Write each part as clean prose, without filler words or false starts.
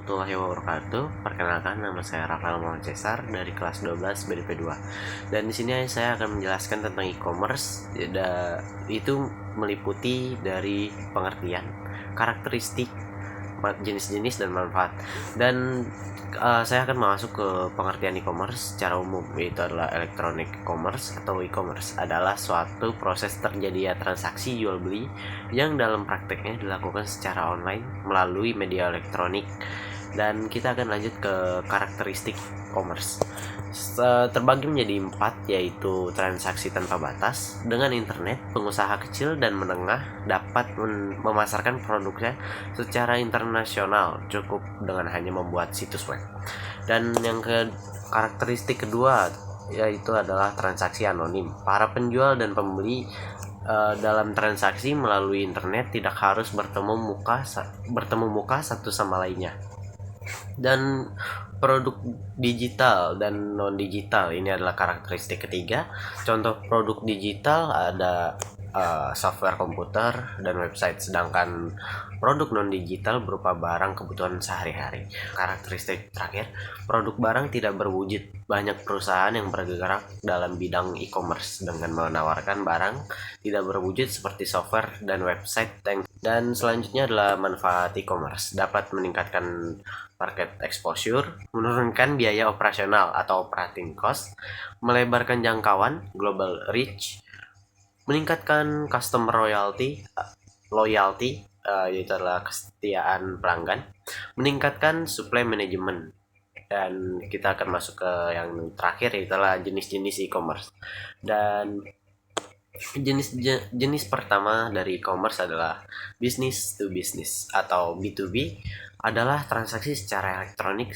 warahmatullahi wabarakatuh. Perkenalkan, nama saya Rafael Muhammad Cesar dari kelas 12 BDP 2. Dan di sini saya akan menjelaskan tentang e-commerce. Itu meliputi dari pengertian, karakteristik, jenis-jenis dan manfaat. Dan saya akan masuk ke pengertian e-commerce secara umum, yaitu adalah electronic commerce atau e-commerce adalah suatu proses terjadinya transaksi jual beli yang dalam prakteknya dilakukan secara online melalui media elektronik. Dan kita akan lanjut ke karakteristik commerce. Terbagi menjadi 4, yaitu transaksi tanpa batas. Dengan internet, pengusaha kecil dan menengah dapat memasarkan produknya secara internasional cukup dengan hanya membuat situs web. Dan yang karakteristik kedua yaitu adalah transaksi anonim. Para penjual dan pembeli dalam transaksi melalui internet tidak harus bertemu muka satu sama lainnya. Dan produk digital dan non digital ini adalah karakteristik ketiga. Contoh produk digital ada software komputer dan website, sedangkan produk non digital berupa barang kebutuhan sehari-hari. Karakteristik terakhir, produk barang tidak berwujud. Banyak perusahaan yang bergerak dalam bidang e-commerce dengan menawarkan barang tidak berwujud seperti software dan website. Dan selanjutnya adalah manfaat e-commerce, dapat meningkatkan market exposure, menurunkan biaya operasional atau operating cost, melebarkan jangkauan global reach, meningkatkan customer loyalty, yaitu adalah kesetiaan pelanggan, meningkatkan supply management. Dan kita akan masuk ke yang terakhir, yaitu adalah jenis-jenis e-commerce. Dan jenis pertama dari e-commerce adalah business to business atau B2B, adalah transaksi secara elektronik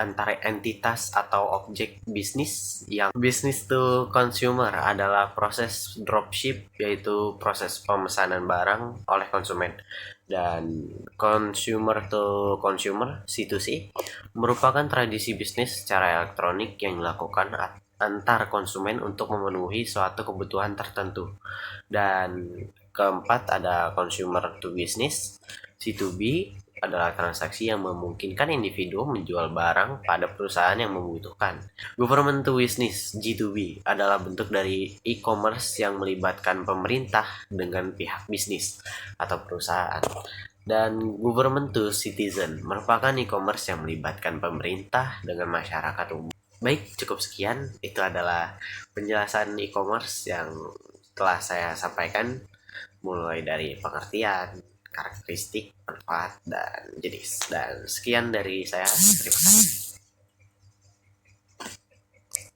antara entitas atau objek bisnis. Yang business to consumer adalah proses dropship, yaitu proses pemesanan barang oleh konsumen. Dan consumer to consumer C2C merupakan tradisi bisnis secara elektronik yang dilakukan antar konsumen untuk memenuhi suatu kebutuhan tertentu. Dan keempat ada consumer to business C2B, adalah transaksi yang memungkinkan individu menjual barang pada perusahaan yang membutuhkan. Government to business G2B adalah bentuk dari e-commerce yang melibatkan pemerintah dengan pihak bisnis atau perusahaan. Dan government to citizen merupakan e-commerce yang melibatkan pemerintah dengan masyarakat umum. Baik, cukup sekian. Itu adalah penjelasan e-commerce yang telah saya sampaikan, mulai dari pengertian, karakteristik, manfaat, dan jenis. Dan sekian dari saya. Terima kasih.